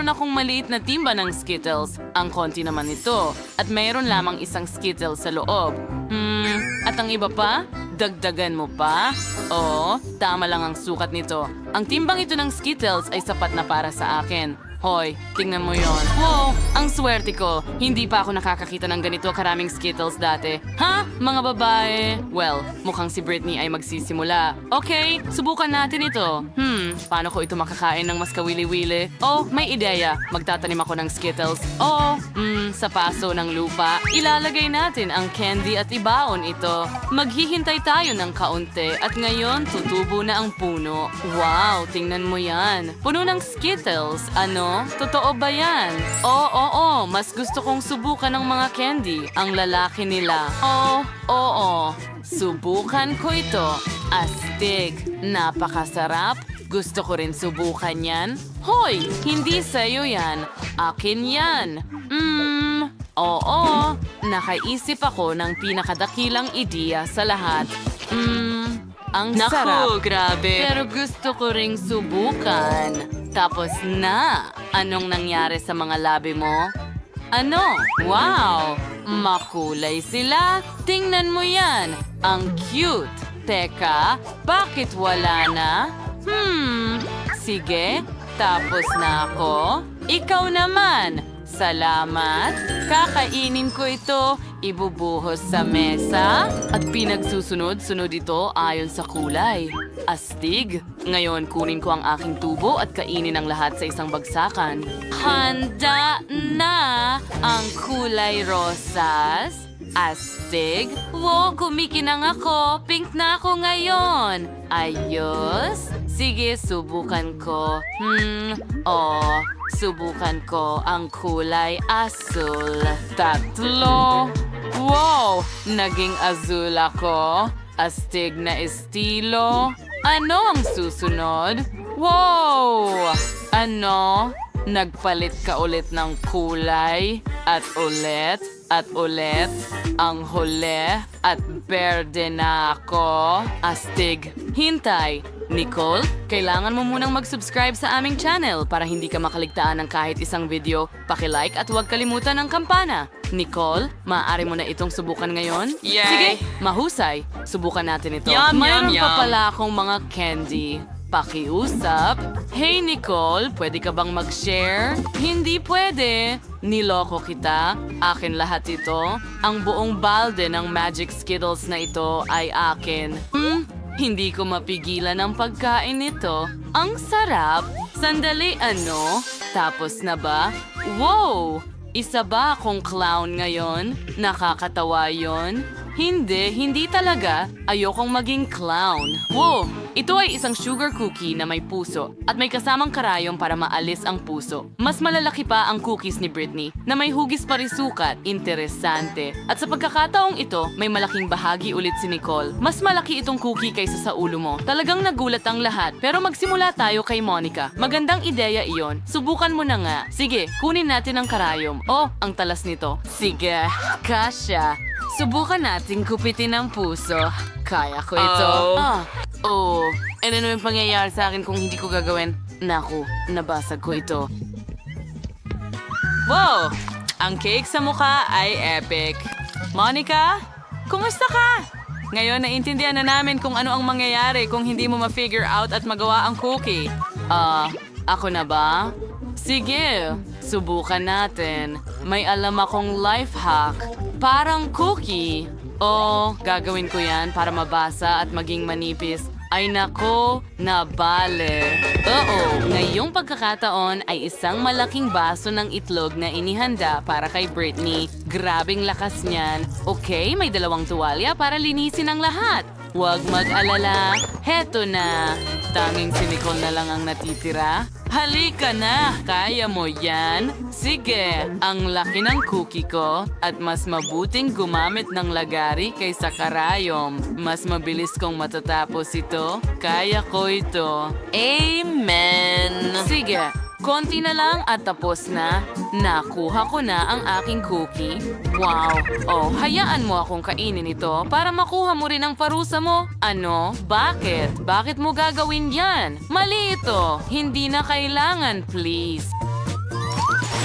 mayroon akong maliit na timba ng Skittles. Ang konti naman ito. At mayroon lamang isang Skittles sa loob. At ang iba pa? Dagdagan mo pa? Oo, tama lang ang sukat nito. Ang timbang ito ng Skittles ay sapat na para sa akin. Hoy, tingnan mo yon. Wow, ang swerte ko. Hindi pa ako nakakakita ng ganito karaming Skittles dati. Ha? Mga babae? Well, mukhang si Britney ay magsisimula. Okay, subukan natin ito. Paano ko ito makakain ng mas kawili-wili? Oh, may ideya. Magtatanim ako ng Skittles. Oh, sa paso ng lupa. Ilalagay natin ang candy at ibaon ito. Maghihintay tayo ng kaunti at ngayon tutubo na ang puno. Wow, tingnan mo yan. Puno ng Skittles. Ano? Totoo ba yan? Oo, mas gusto kong subukan ng mga candy. Ang lalaki nila. Oo. Subukan ko ito. Astig. Napakasarap. Gusto ko rin subukan yan. Hoy, hindi sa'yo yan. Akin yan. Oo. Nakaisip ako ng pinakadakilang ideya sa lahat. Ang sarap. Naku, grabe. Pero gusto ko ring subukan. Tapos na. Anong nangyari sa mga labi mo? Ano? Wow! Makulay sila. Tingnan mo yan. Ang cute. Teka, bakit wala na? Sige. Tapos na ako. Ikaw naman. Salamat. Kakainin ko ito. Ibubuhos sa mesa. At pinagsusunod-sunod ito ayon sa kulay. Astig. Ngayon kunin ko ang aking tubo at kainin ang lahat sa isang bagsakan. Handa na ang kulay rosas. Astig. Wow, kumikinang ako. Pink na ako ngayon. Ayos. Sige, subukan ko. Subukan ko ang kulay asul. 3. Wow! Naging azul ako. Astig na estilo. Ano ang susunod? Wow! Ano? Nagpalit ka ulit ng kulay? At ulit? At ulit? Ang huli? At berde na ako? Astig. Hintay! Nicole, kailangan mo munang mag-subscribe sa aming channel para hindi ka makaligtaan ng kahit isang video. Paki-like at huwag kalimutan ang kampana. Nicole, maaari mo na itong subukan ngayon? Yay! Sige, mahusay. Subukan natin ito. Yum, Mayroon yum, pa yum. pala akong mga candy. Pakiusap. Hey Nicole, pwede ka bang mag-share? Hindi pwede. Niloko kita. Akin lahat ito. Ang buong balde ng Magic Skittles na ito ay akin. Hindi ko mapigilan ang pagkain nito. Ang sarap. Sandali, ano? Tapos na ba? Wow! Isa ba akong clown ngayon? Nakakatawa yon? Hindi talaga. Ayokong maging clown. Wow! Ito ay isang sugar cookie na may puso at may kasamang karayom para maalis ang puso. Mas malalaki pa ang cookies ni Britney na may hugis pa rin sukat. Interesante. At sa pagkakataong ito, may malaking bahagi ulit si Nicole. Mas malaki itong cookie kaysa sa ulo mo. Talagang nagulat ang lahat. Pero magsimula tayo kay Monica. Magandang ideya iyon. Subukan mo na nga. Sige, kunin natin ang karayom. Oh, ang talas nito. Sige, kasya. Subukan nating kupitin ang puso. Kaya ko ito. Ano yung pangyayari sa akin kung hindi ko gagawin? Naku, nabasag ko ito. Wow! Ang cake sa mukha ay epic. Monica, kumusta ka? Ngayon, naintindihan na namin kung ano ang mangyayari kung hindi mo ma-figure out at magawa ang cookie. Ako na ba? Sige, subukan natin. May alam akong life hack. Parang cookie. Gagawin ko yan para mabasa at maging manipis. Ay nako, nabale. Ngayong pagkakataon ay isang malaking baso ng itlog na inihanda para kay Britney. Grabing lakas niyan. Okay, may 2 tuwalya para linisin ang lahat. Huwag mag-alala. Heto na. Tanging si Nicole na lang ang natitira. Halika na! Kaya mo yan? Sige, ang laki ng cookie ko at mas mabuting gumamit ng lagari kaysa karayom. Mas mabilis kong matatapos ito. Kaya ko ito. Amen! Sige, konti na lang at tapos na. Nakuha ko na ang aking cookie. Wow! Hayaan mo akong kainin ito para makuha mo rin ang parusa mo. Ano? Bakit? Bakit mo gagawin yan? Mali ito! Hindi na kailangan, please.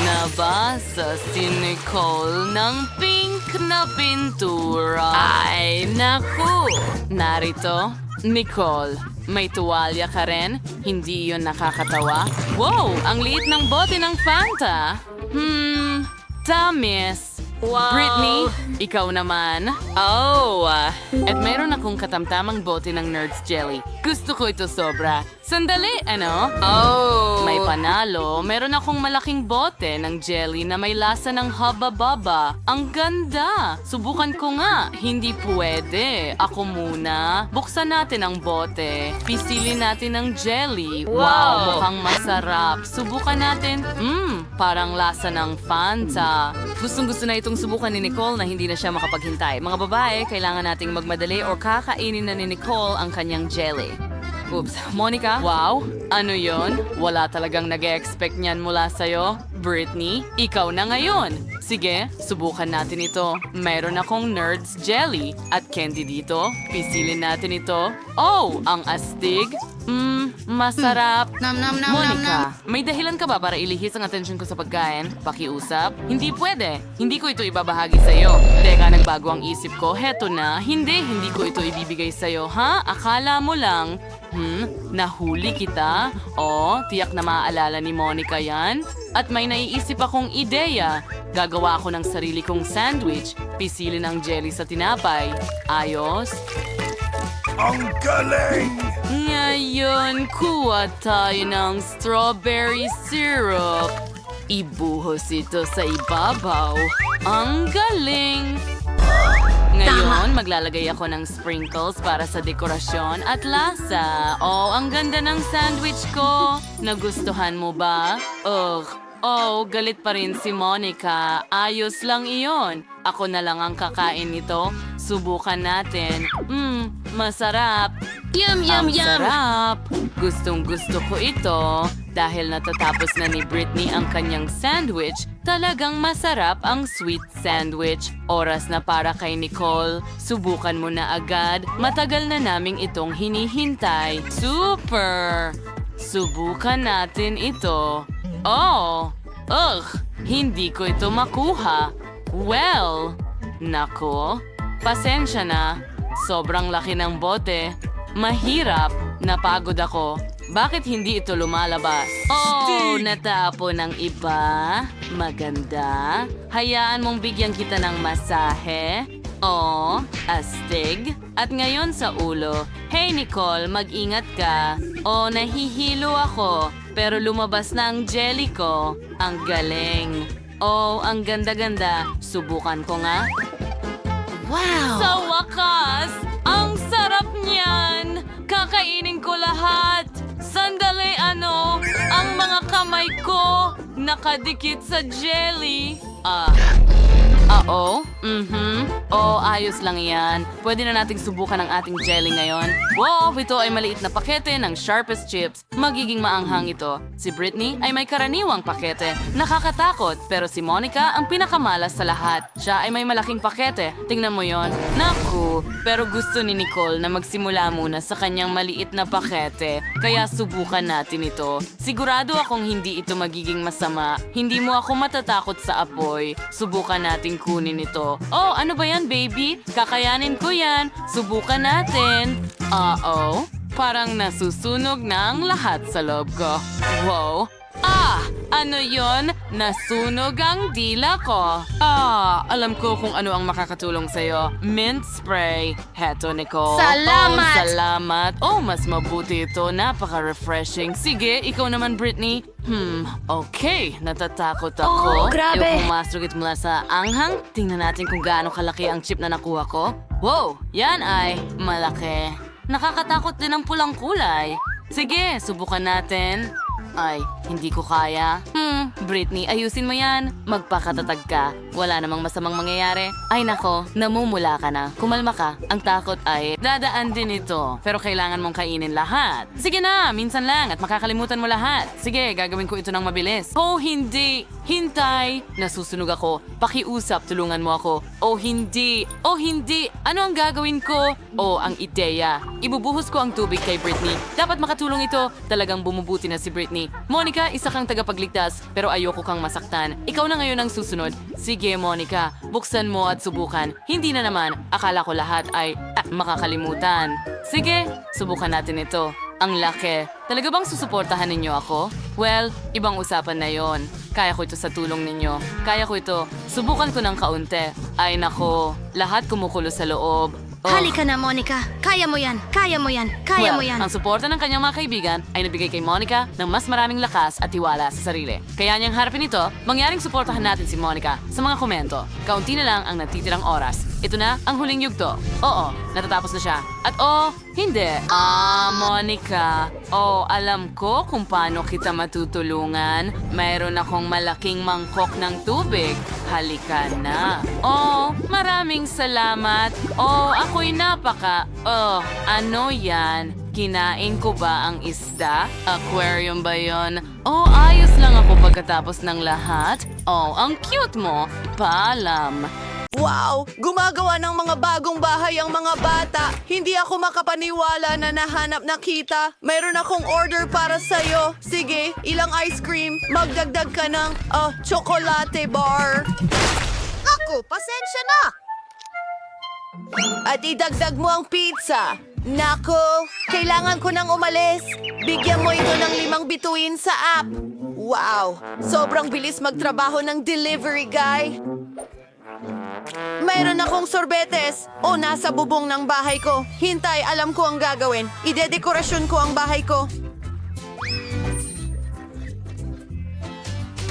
Nabasa si Nicole ng pink na pintura. Ay, naku! Narito, Nicole, may tuwalya ka rin? Hindi yun nakakatawa? Wow! Ang liit ng bote ng Fanta! Tamis! Wow! Britney, ikaw naman. Oh! At meron akong katamtamang bote ng Nerds Jelly. Gusto ko ito sobra. Sandali, ano? Oh! May panalo, meron akong malaking bote ng jelly na may lasa ng haba-baba. Ang ganda! Subukan ko nga. Hindi pwede. Ako muna. Buksan natin ang bote. Pisilin natin ang jelly. Wow! Mukhang masarap. Subukan natin. Parang lasa ng Fanta. Gustong-gusto na itong subukan ni Nicole na hindi na siya makapaghintay. Mga babae, kailangan nating magmadali o kakainin na ni Nicole ang kanyang jelly. Oops. Monica? Wow, ano yon? Wala talagang nag-expect niyan mula sa'yo. Britney, ikaw na ngayon. Sige, subukan natin ito. Mayroon akong Nerds Jelly at candy dito. Pisilin natin ito. Oh, ang astig. Masarap. Monica, may dahilan ka ba para ilihis ang atensyon ko sa pagkain? Pakiusap? Hindi pwede. Hindi ko ito ibabahagi sa'yo. Teka, nagbago ang isip ko. Heto na. Hindi ko ito ibibigay sa'yo, ha? Akala mo lang. Nahuli kita? O, tiyak na maaalala ni Monica yan? At may naiisip akong ideya. Gagawa ako ng sarili kong sandwich. Pisilin ang jelly sa tinapay. Ayos? Ang galing! Ngayon, kuha tayo ng strawberry syrup. Ibuhos ito sa ibabaw. Ang galing! Ngayon, maglalagay ako ng sprinkles para sa dekorasyon at lasa. Oh, ang ganda ng sandwich ko. Nagustuhan mo ba? Oh, galit pa rin si Monica. Ayos lang iyon. Ako na lang ang kakain nito. Subukan natin. Masarap. Yum, Ang sarap. Gustong-gusto ko ito. Dahil natatapos na ni Britney ang kanyang sandwich, talagang masarap ang sweet sandwich. Oras na para kay Nicole. Subukan mo na agad. Matagal na naming itong hinihintay. Super! Subukan natin ito. Oh! Hindi ko ito makuha. Well, nako. Pasensya na. Sobrang laki ng bote. Mahirap. Napagod ako. Bakit hindi ito lumalabas? Oh, natapon ng iba. Maganda. Hayaan mong bigyan kita ng masahe. Oh, astig. At ngayon sa ulo. Hey Nicole, mag-ingat ka. Oh, nahihilo ako. Pero lumabas na ang jelly ko. Ang galing. Oh, ang ganda-ganda. Subukan ko nga. Wow! Sa wakas! Ang sarap niyan! Kakainin ko lahat! Sandali, ano? Ang mga kamay ko nakadikit sa jelly. Oh, ayos lang yan. Pwede na nating subukan ang ating jelly ngayon. Wow, ito ay maliit na pakete ng sharpest chips. Magiging maanghang ito. Si Britney ay may karaniwang pakete. Nakakatakot, pero si Monica ang pinakamalas sa lahat. Siya ay may malaking pakete. Tingnan mo yon. Naku, pero gusto ni Nicole na magsimula muna sa kanyang maliit na pakete. Kaya subukan natin ito. Sigurado akong hindi ito magiging masama. Hindi mo ako matatakot sa apoy. Subukan natin kunin ito. Oh, ano ba yan, baby? Kakayanin ko yan. Subukan natin. Parang nasusunog na ang lahat sa loob ko. Wow. Ano yon? Nasunog ang dila ko. Alam ko kung ano ang makakatulong sa'yo. Mint spray. Heto, Nicole. Salamat! Oh, salamat. Oh, mas mabuti ito. Napaka-refreshing. Sige, ikaw naman, Britney. Okay. Natatakot ako. Oh, grabe. Pumasok ito mula sa anghang. Tingnan natin kung gaano kalaki ang chip na nakuha ko. Wow, yan ay malaki. Nakakatakot din ang pulang kulay. Sige, subukan natin. Ay, hindi ko kaya. Britney, ayusin mo yan. Magpakatatag ka. Wala namang masamang mangyayari. Ay nako, namumula ka na. Kumalma ka. Ang takot ay dadaan din ito. Pero kailangan mong kainin lahat. Sige na, minsan lang at makakalimutan mo lahat. Sige, gagawin ko ito ng mabilis. Oh, hindi. Hintay. Nasusunog ako. Pakiusap, tulungan mo ako. Oh, hindi. Oh, hindi. Ano ang gagawin ko? Oh, ang ideya. Ibubuhos ko ang tubig kay Britney. Dapat makatulong ito. Talagang bumubuti na si Britney. Monica, isa kang tagapagligtas, pero ayoko kang masaktan. Ikaw na ngayon ang susunod. Sige, Monica, buksan mo at subukan. Hindi na naman, akala ko lahat ay makakalimutan. Sige, subukan natin ito. Ang laki. Talaga bang susuportahan ninyo ako? Well, ibang usapan na yon. Kaya ko ito sa tulong ninyo. Kaya ko ito. Subukan ko ng kaunti. Ay nako, lahat kumukulo sa loob. Oh. Halika na, Monica. Kaya mo yan. Kaya mo yan. Kaya mo yan. Ang suporta ng kanyang mga kaibigan ay nabigay kay Monica ng mas maraming lakas at tiwala sa sarili. Kaya niyang harapin ito, mangyaring suportahan natin si Monica sa mga komento. Kaunti na lang ang natitirang oras. Ito na ang huling yugto. Oo, natatapos na siya. At hindi. Monica. Alam ko kung paano kita matutulungan. Mayroon akong malaking mangkok ng tubig. Halika na. Maraming salamat. Ako'y ano yan? Kinain ko ba ang isda? Aquarium ba yon? Ayos lang ako pagkatapos ng lahat. Ang cute mo. Paalam. Wow! Gumagawa ng mga bagong bahay ang mga bata. Hindi ako makapaniwala na nahanap na kita. Mayroon akong order para sa'yo. Sige, ilang ice cream. Magdagdag ka ng chocolate bar. Ako, pasensya na. At idagdag mo ang pizza. Nako, kailangan ko nang umalis. Bigyan mo ito ng 5 bituin sa app. Wow! Sobrang bilis magtrabaho ng delivery guy. Mayroon akong sorbetes. Nasa bubong ng bahay ko. Hintay, alam ko ang gagawin. Idedekorasyon ko ang bahay ko.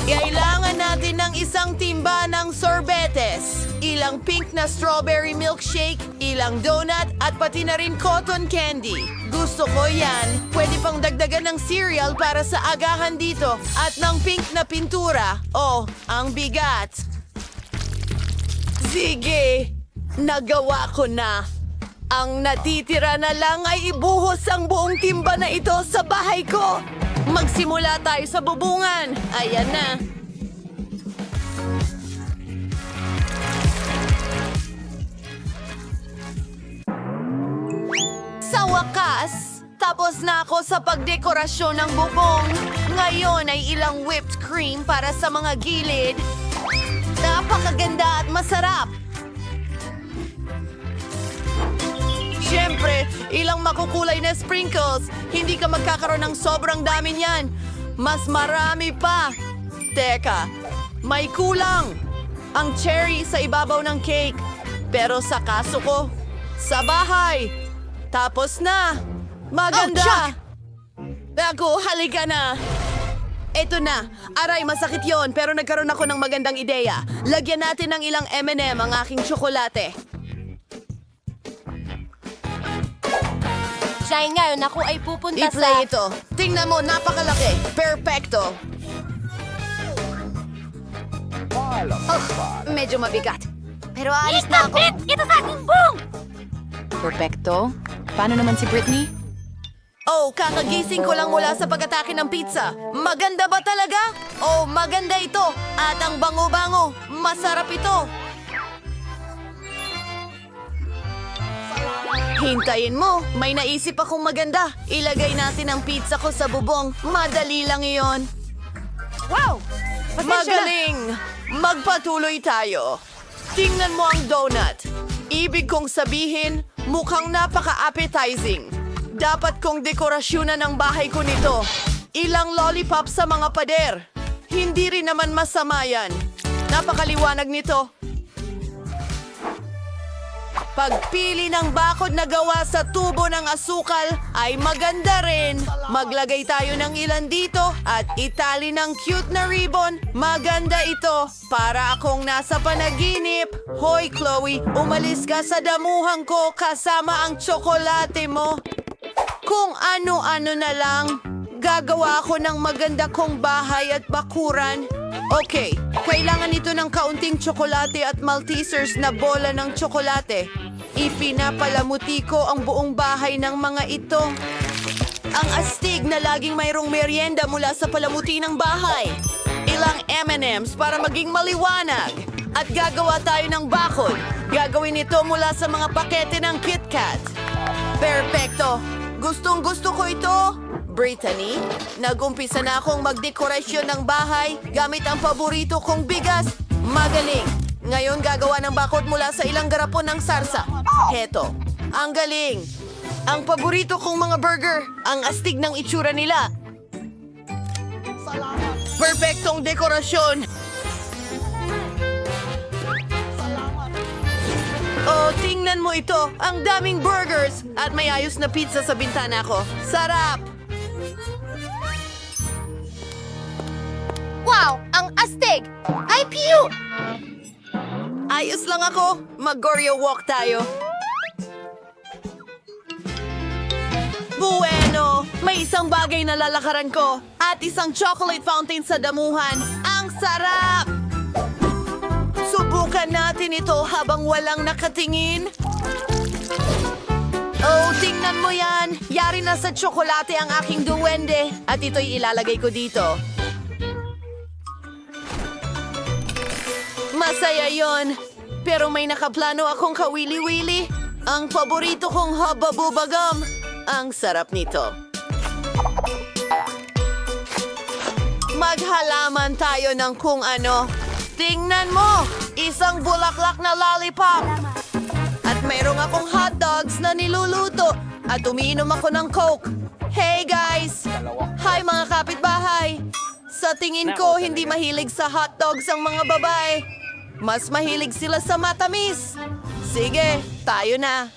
Kailangan natin ng isang timba ng sorbetes. Ilang pink na strawberry milkshake, ilang donut, at pati na rin cotton candy. Gusto ko yan. Pwede pang dagdagan ng cereal para sa agahan dito. At ng pink na pintura. Ang bigat. Sige, nagawa ko na. Ang natitira na lang ay ibuhos ang buong timba na ito sa bahay ko. Magsimula tayo sa bubungan. Ayan na. Sa wakas, tapos na ako sa pagdekorasyon ng bubong. Ngayon ay ilang whipped cream para sa mga gilid. Napakaganda at masarap. Siyempre, ilang makukulay na sprinkles. Hindi ka magkakaroon ng sobrang dami niyan. Mas marami pa. Teka, may kulang. Ang cherry sa ibabaw ng cake. Pero sa kaso ko, sa bahay. Tapos na. Maganda. Ako, halika na. Eto na. Aray, masakit yon pero nagkaroon ako ng magandang ideya. Lagyan natin ng ilang M&M ang aking tsokolate. Siya ngayon ako ay pupunta I-play ito. Tingnan mo, napakalaki. Perfecto. Medyo mabigat. Pero alis na ako. Ito sa aking buong! Perfecto. Paano naman si Britney? Kakagising ko lang mula sa pag-atake ng pizza. Maganda ba talaga? Maganda ito. At ang bango-bango. Masarap ito. Hintayin mo. May naisip akong maganda. Ilagay natin ang pizza ko sa bubong. Madali lang iyon. Wow! Magaling! Magpatuloy tayo. Tingnan mo ang donut. Ibig kong sabihin, mukhang napaka-appetizing. Dapat kong dekorasyonan ang bahay ko nito. Ilang lollipop sa mga pader. Hindi rin naman masama yan. Napakaliwanag nito. Pagpili ng bakod na gawa sa tubo ng asukal ay maganda rin. Maglagay tayo ng ilan dito at itali ng cute na ribbon. Maganda ito. Para akong nasa panaginip. Hoy, Chloe, umalis ka sa damuhan ko kasama ang tsokolate mo. Kung ano-ano na lang, gagawa ako ng maganda kong bahay at bakuran. Okay, kailangan ito ng kaunting tsokolate at Maltesers na bola ng tsokolate. Ipinapalamuti ko ang buong bahay ng mga ito. Ang astig na laging mayroong merienda mula sa palamuti ng bahay. Ilang M&Ms para maging maliwanag. At gagawa tayo ng bakod. Gagawin ito mula sa mga pakete ng KitKat. Perfecto! Gustong-gusto ko ito. Brittany, nag-umpisa na akong magdekorasyon ng bahay gamit ang paborito kong bigas. Magaling! Ngayon gagawa ng bakod mula sa ilang garapon ng sarsa. Heto, ang galing! Ang paborito kong mga burger, ang astig ng itsura nila. Perpektong dekorasyon! Oh, tingnan mo ito! Ang daming burgers! At may ayos na pizza sa bintana ko. Sarap! Wow! Ang astig! Ay, pew! Ayos lang ako. Mag-Goryo walk tayo. Bueno! May isang bagay na lalakaran ko at isang chocolate fountain sa damuhan. Ang sarap! Subukan natin ito habang walang nakatingin. Oh, tingnan mo yan! Yari na sa tsokolate ang aking duwende at ito'y ilalagay ko dito. Masaya yon. Pero may nakaplano akong kawili-wili. Ang paborito kong hababubagam. Ang sarap nito. Maghalaman tayo ng kung ano. Tingnan mo! Isang bulaklak na lollipop. At mayroong akong hotdogs na niluluto. At umiinom ako ng Coke. Hey guys! Hi mga kapitbahay! Sa tingin ko, hindi mahilig sa hotdogs ang mga babae. Mas mahilig sila sa matamis. Sige, tayo na.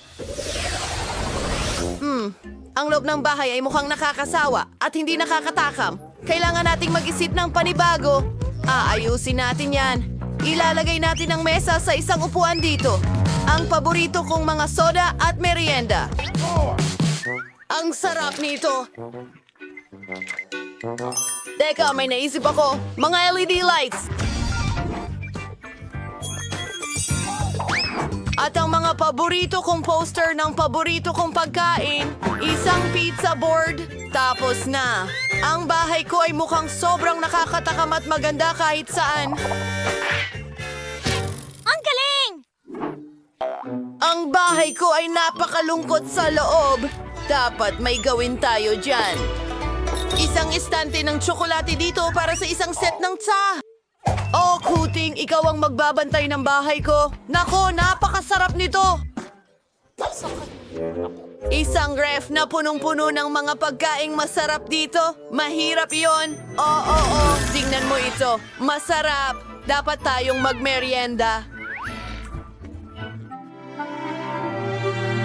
Ang loob ng bahay ay mukhang nakakasawa at hindi nakakatakam. Kailangan nating mag-isip ng panibago. Aayusin natin yan. Ilalagay natin ang mesa sa isang upuan dito. Ang paborito kong mga soda at merienda. Ang sarap nito. Teka, may naisip ako. Mga LED lights. At ang mga paborito kong poster ng paborito kong pagkain, isang pizza board, tapos na. Ang bahay ko ay mukhang sobrang nakakatakam at maganda kahit saan. Ang galing! Ang bahay ko ay napakalungkot sa loob. Dapat may gawin tayo dyan. Isang estante ng tsokolate dito para sa isang set ng tsa. Oh, Kuting, ikaw ang magbabantay ng bahay ko. Nako, napakasarap nito. Isang ref na punong-puno ng mga pagkaing masarap dito. Mahirap yon. Oo, tingnan mo ito. Masarap. Dapat tayong magmerienda.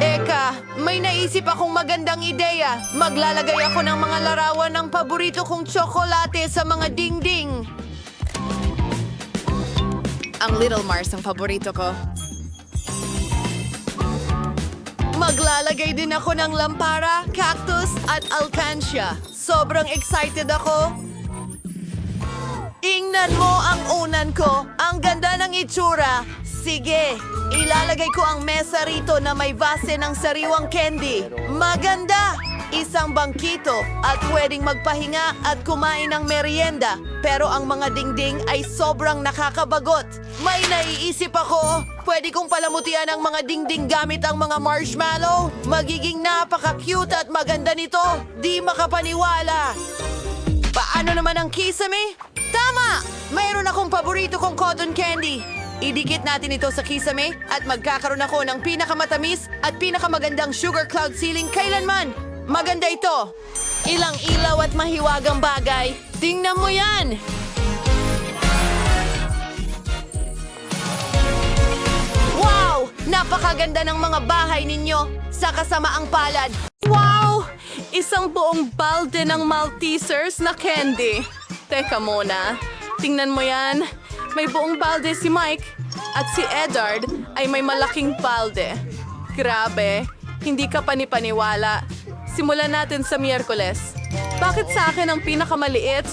Eka, may naisip akong magandang ideya. Maglalagay ako ng mga larawan ng paborito kong tsokolate sa mga dingding. Ang Little Mars ang paborito ko. Maglalagay din ako ng lampara, cactus at alcancia. Sobrang excited ako. Ingnan mo ang unan ko. Ang ganda ng itsura. Sige, ilalagay ko ang mesa rito na may base ng sariwang candy. Maganda! Isang bangkito at pwedeng magpahinga at kumain ng merienda. Pero ang mga dingding ay sobrang nakakabagot. May naiisip ako. Pwede kong palamutian ang mga dingding gamit ang mga marshmallow. Magiging napaka-cute at maganda nito. Di makapaniwala. Paano naman ang kisame? Tama! Mayroon akong paborito kong cotton candy. Idikit natin ito sa kisame at magkakaroon ako ng pinakamatamis at pinakamagandang sugar cloud ceiling kailanman. Maganda ito. Ilang ilaw at mahiwagang bagay. Tingnan mo yan! Wow! Napakaganda ng mga bahay ninyo sa kasamaang palad. Wow! Isang buong balde ng Maltesers na candy. Teka muna. Tingnan mo yan. May buong balde si Mike at si Edward ay may malaking balde. Grabe, hindi ka panipaniwala. Simulan natin sa Miyerkules. Bakit sa akin ang pinakamaliit?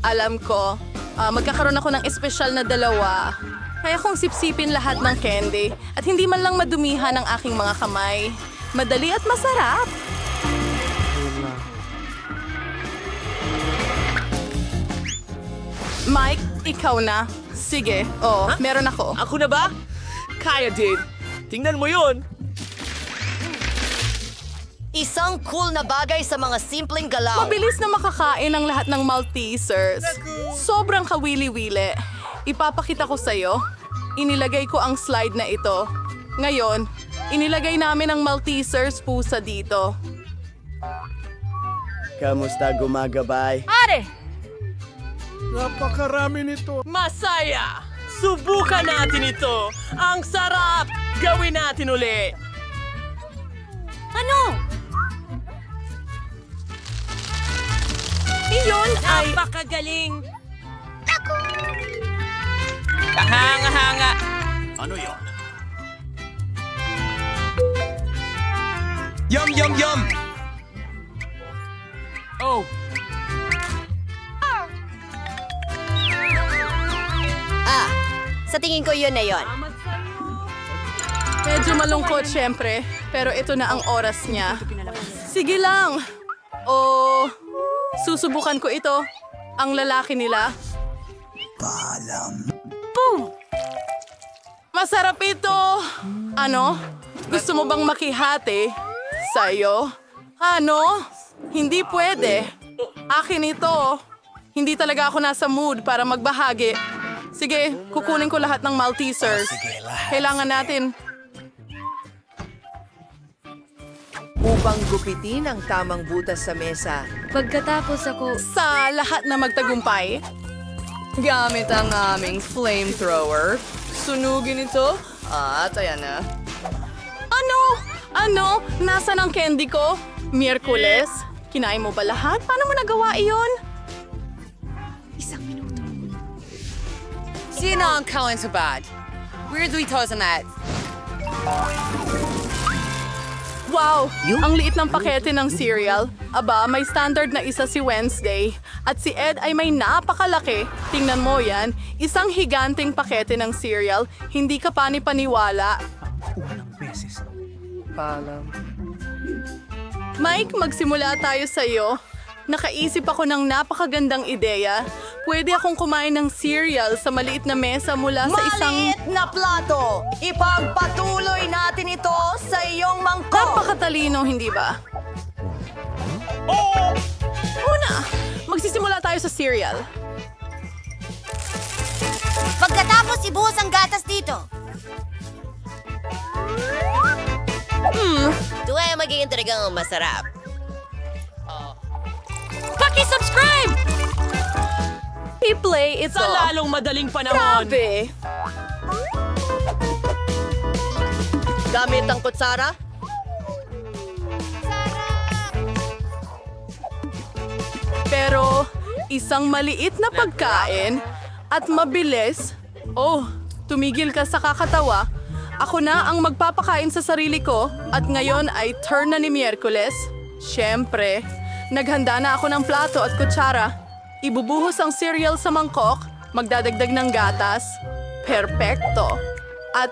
Alam ko, magkakaroon ako ng espesyal na dalawa. Kaya kong sipsipin lahat ng candy at hindi man lang madumihan ang aking mga kamay. Madali at masarap. Mike, ikaw na. Sige, meron ako. Ako na ba? Kaya din. Tingnan mo yon. Isang cool na bagay sa mga simpleng galaw. Mabilis na makakain ang lahat ng Maltesers. Sobrang kawili-wili. Ipapakita ko sa'yo. Inilagay ko ang slide na ito. Ngayon, inilagay namin ang Maltesers pusa dito. Kamusta gumagabay? Napakarami nito. Masaya! Subukan natin ito! Ang sarap! Gawin natin uli! Ano? Iyon ay... Napakagaling! Kahanga-hanga! Ano yon? Yum, yum, yum! Oh, Sa tingin ko yun na yun. Medyo malungkot syempre, pero ito na ang oras niya. Sige lang. Susubukan ko ito. Ang lalaki nila. Boom! Masarap ito! Ano? Gusto mo bang makihati? Sa'yo? Ano? Hindi pwede. Akin ito. Hindi talaga ako nasa mood para magbahagi. Sige, kukunin ko lahat ng Maltesers. Kailangan natin. Upang gupitin ang tamang butas sa mesa. Pagkatapos ako, Sa lahat na magtagumpay, gamit ang aming flamethrower. Sunugin ito. At ayan na. Ano? Nasaan ang candy ko? Miyerkules? Kinain mo ba lahat? Paano mo nagawa iyon? sino ang kawan sa bad? Weirdly toes on that. Wow! Ang liit ng pakete ng cereal. Aba, may standard na isa si Wednesday. At si Ed ay may napakalaki. Tingnan mo yan. Isang higanting pakete ng cereal. Hindi ka pani-paniwala. Mike, magsimula tayo sa'yo. Nakaisip ako ng napakagandang ideya. Pwede akong kumain ng cereal sa maliit na mesa mula sa isang... Maliit na plato! Ipagpatuloy natin ito sa iyong mangkok! Napakatalino, hindi ba? Una, magsisimula tayo sa cereal. Pagkatapos ibuhos ang gatas dito. Ito ay magiging talagang masarap. Paki-subscribe! I-play ito. Sa lalong madaling panahon. Grabe! Gamit ang kutsara? Pero isang maliit na pagkain at mabilis. Oh, tumigil ka sa kakatawa. Ako na ang magpapakain sa sarili ko at ngayon ay turn na ni Miyerkules. Siyempre, naghanda na ako ng plato at kutsara. Ibubuhos ang cereal sa mangkok, magdadagdag ng gatas. Perpekto. At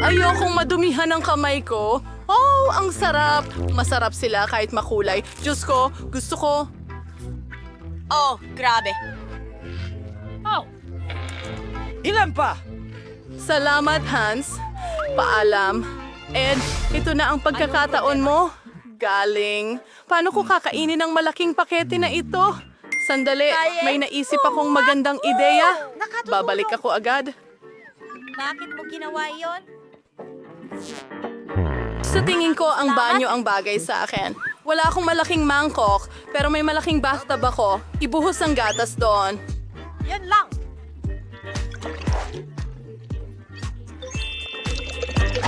ayokong madumihan ang kamay ko. Oh, ang sarap. Masarap sila kahit makulay. Diyos ko, gusto ko. Oh, grabe. Ilan pa? Salamat, Hans. Paalam. Ed, ito na ang pagkakataon mo. Galing. Paano ko kakainin ang malaking pakete na ito? Sandali, may naisip akong magandang ideya. Babalik ako agad. Bakit mo ginawa yon? Sa tingin ko, ang banyo ang bagay sa akin. Wala akong malaking mangkok, pero may malaking bathtub ako. Ibuhos ang gatas doon. Yan lang.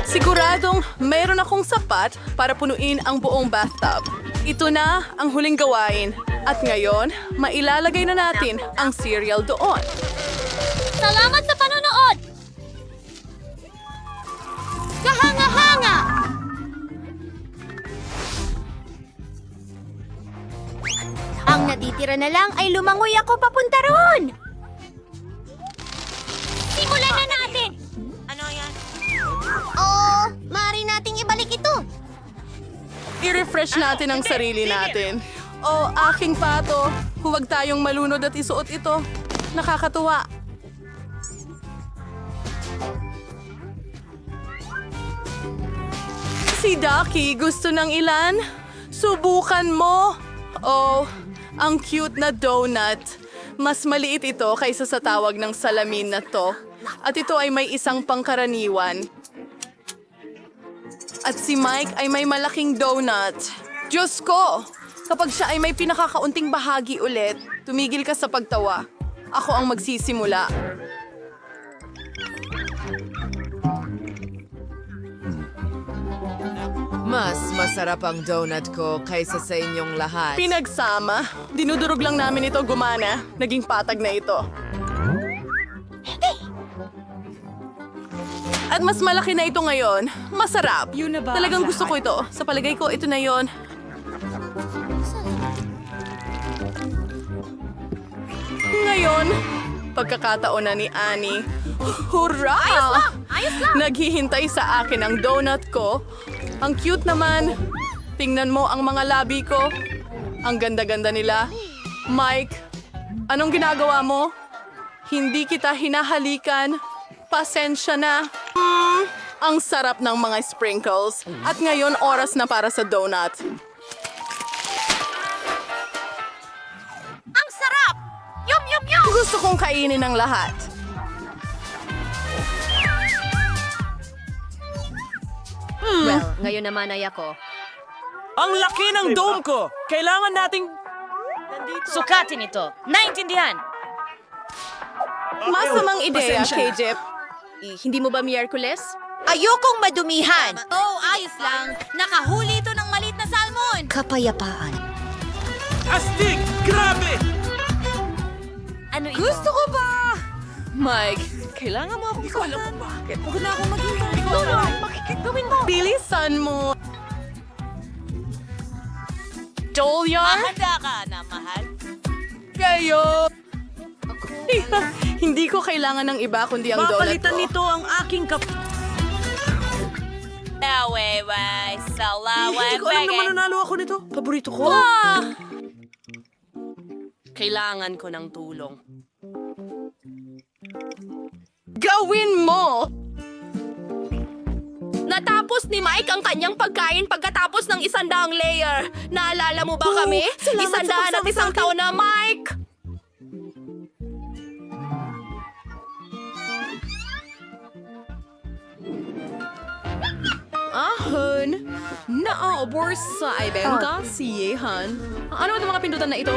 Siguradong mayroon akong sapat para punuin ang buong bathtub. Ito na ang huling gawain. At ngayon, mailalagay na natin ang cereal doon. Salamat sa panonood! Kahanga-hanga! Ang natitira na lang ay lumangoy ako papunta roon! Simulan na natin! Ano yan? Oh, maaari nating ibalik ito. I-refresh natin ang sarili natin. Oh, aking pato. Huwag tayong malunod at isuot ito. Nakakatuwa. Si Ducky gusto ng ilan? Subukan mo. Oh, ang cute na donut. Mas maliit ito kaysa sa tawag ng salamin na to. At ito ay may isang pangkaraniwan. At si Mike ay may malaking donut. Diyos ko! Kapag siya ay may pinakakaunting bahagi ulit, tumigil ka sa pagtawa. Ako ang magsisimula. Mas masarap ang donut ko kaysa sa inyong lahat. Pinagsama. Dinudurog lang namin ito gumana. Naging patag na ito. At mas malaki na ito ngayon. Masarap. Talagang gusto ko ito. Sa palagay ko, ito na yon. Ngayon, pagkakataon na ni Annie. Hurra! Ayos lang! Naghihintay sa akin ang donut ko. Ang cute naman. Tingnan mo ang mga labi ko. Ang ganda-ganda nila. Mike, anong ginagawa mo? Hindi kita hinahalikan. Pasensya na. Ang sarap ng mga sprinkles. At ngayon, oras na para sa donut. Ang sarap! Yum, yum, yum! Gusto kong kainin ang lahat. Well, ngayon naman ay ako. Ang laki ng dome ko! Kailangan nating... Sukatin ito. Naintindihan? Masamang ideya, KJ. Hindi mo ba Miyerkules? Ayokong madumihan! Oh, ayos lang. Nakahuli ito ng maliit na salmon! Kapayapaan. Astig! Grabe! Ano ito? Gusto ko ba? Mike, kailangan mo akong saktan. Pagod na akong maghintay. Tulong! Makikitawin mo! Bilisan mo! Julia? Handa ka na, mahal. Kayo! Hindi ko kailangan ng iba kundi ang donut ko. Papalitan nito ang aking Naway, salaway, Hindi ko alam na mananalo ako nito. Paborito ko. Kailangan ko ng tulong. Gawin mo! Natapos ni Mike ang kanyang pagkain pagkatapos ng 100 layer. Naalala mo ba kami? salamat sa 100 at isang taon na, Mike! Ahon, naaobor sa ibenta si Yehan. Ano itong mga pindutan na ito?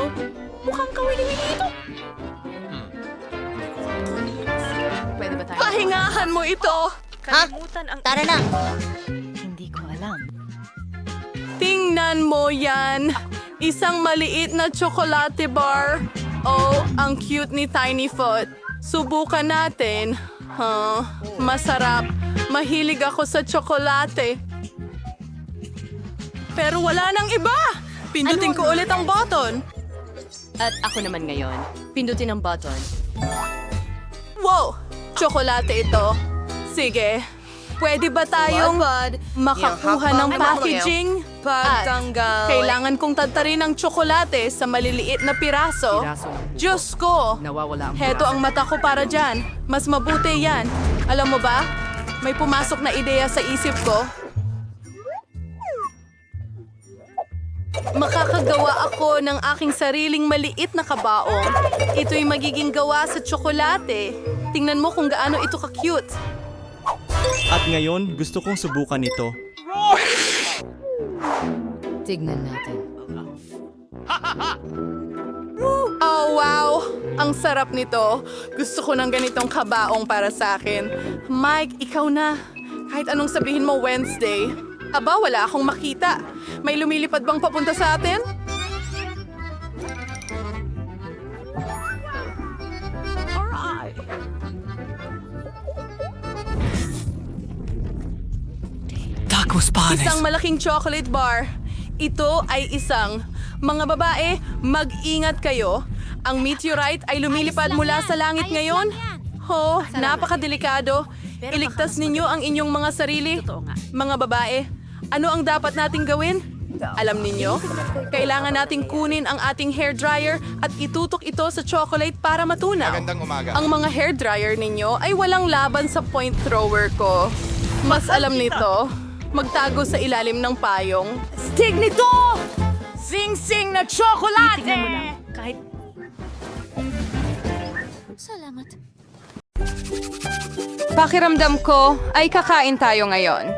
Mukhang kawili-wili ito. Pwede ba tayo? Pahingahan mo ito! Tara na! Hindi ko alam. Tingnan mo yan. Isang maliit na tsokolate bar. Oh, ang cute ni Tiny Foot. Subukan natin. Masarap. Mahilig ako sa tsokolate. Pero wala nang iba. Pindutin ko ulit ang button. At ako naman ngayon. Pindutin ang button. Wow! Tsokolate ito. Sige. Pwede ba tayong makakuha ng packaging? At kailangan kong tatarin ang tsokolate sa maliliit na piraso. Diyos ko! Heto ang mata ko para dyan. Mas mabuti yan. Alam mo ba? May pumasok na ideya sa isip ko. Makakagawa ako ng aking sariling maliit na kabaong. Ito'y magiging gawa sa tsokolate. Tingnan mo kung gaano ito ka-cute. At ngayon, gusto kong subukan ito. Tignan natin. Oh, wow! Ang sarap nito. Gusto ko ng ganitong kabaong para sa akin. Mike, ikaw na. Kahit anong sabihin mo Wednesday. Aba, wala akong makita. May lumilipad bang papunta sa atin? Tacos panes! Isang malaking chocolate bar. Ito ay isang. Mga babae, mag-ingat kayo. Ang meteorite ay lumilipad mula sa langit ngayon. Napakadelikado. Iligtas ninyo ang inyong mga sarili. Mga babae, ano ang dapat nating gawin? Alam ninyo, kailangan nating kunin ang ating hairdryer at itutok ito sa chocolate para matunaw. Magandang umaga. Ang mga hairdryer ninyo ay walang laban sa point thrower ko. Mas alam nito. magtago sa ilalim ng payong. Stig nito! Sing-sing na tsokolate! Salamat. Pakiramdam ko ay kakain tayo ngayon.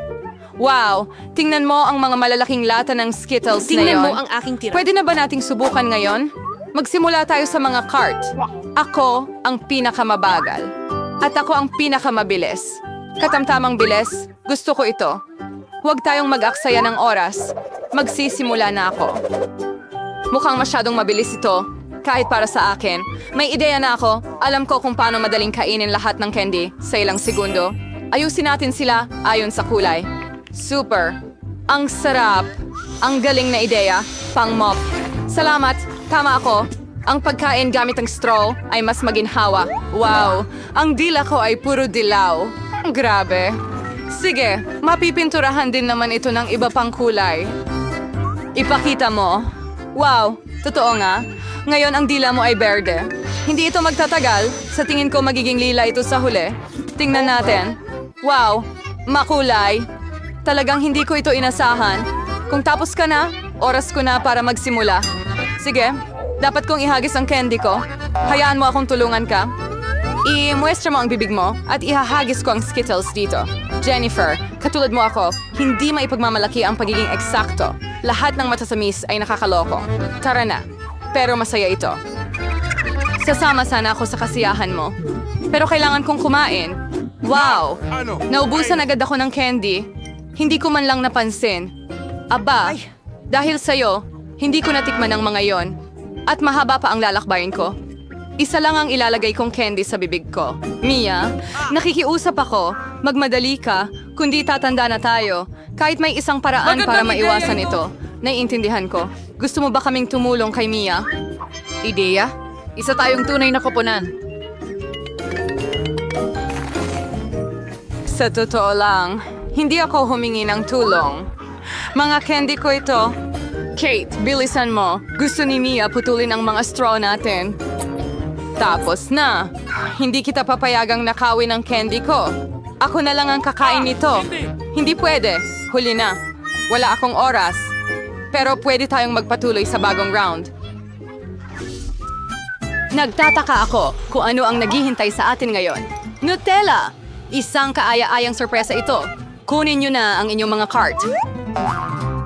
Wow! Tingnan mo ang mga malalaking lata ng Skittles na Tingnan yon. mo ang aking tira. Pwede na ba nating subukan ngayon? Magsimula tayo sa mga cart. Ako ang pinakamabagal. At ako ang pinakamabilis. Katamtamang bilis, gusto ko ito. Huwag tayong mag-aksaya ng oras. Magsisimula na ako. Mukhang masyadong mabilis ito. Kahit para sa akin. May ideya na ako. Alam ko kung paano madaling kainin lahat ng candy sa ilang segundo. Ayusin natin sila ayon sa kulay. Super. Ang sarap. Ang galing na ideya. Pang-mop. Salamat. Tama ako. Ang pagkain gamit ang straw ay mas maginhawa. Wow. Ang dila ko ay puro dilaw. Grabe. Sige, mapipinturahan din naman ito ng iba pang kulay. Ipakita mo. Wow, totoo nga. Ngayon ang dila mo ay berde. Hindi ito magtatagal. Sa tingin ko magiging lila ito sa huli. Tingnan natin. Wow, makulay. Talagang hindi ko ito inasahan. Kung tapos ka na, oras ko na para magsimula. Sige, dapat kong ihagis ang candy ko. Hayaan mo akong tulungan ka. I-muestra mo ang bibig mo at ihahagis ko ang Skittles dito. Jennifer, katulad mo ako, hindi maipagmamalaki ang pagiging eksakto. Lahat ng matasamis ay nakakaloko. Tara na. Pero masaya ito. Sasama sana ako sa kasiyahan mo. Pero kailangan kong kumain. Wow! Naubusan agad ako ng candy. Hindi ko man lang napansin. Aba, dahil sa'yo, hindi ko natikman ang mga yon. At mahaba pa ang lalakbayin ko. Isa lang ang ilalagay kong candy sa bibig ko. Mia, nakikiusap ako. Magmadali ka, kundi tatanda na tayo. Kahit may isang paraan para maiwasan ito. Naiintindihan ko. Gusto mo ba kaming tumulong kay Mia? Ideya? Isa tayong tunay na koponan. Sa totoo lang, hindi ako humingi ng tulong. Mga candy ko ito. Kate, bilisan mo. Gusto ni Mia putulin ang mga straw natin. Tapos na. Hindi kita papayagang nakawin ang candy ko. Ako na lang ang kakain nito. Hindi pwede. Huli na. Wala akong oras. Pero pwede tayong magpatuloy sa bagong round. Nagtataka ako kung ano ang naghihintay sa atin ngayon. Nutella! Isang kaaya-ayang sorpresa ito. Kunin nyo na ang inyong mga cart.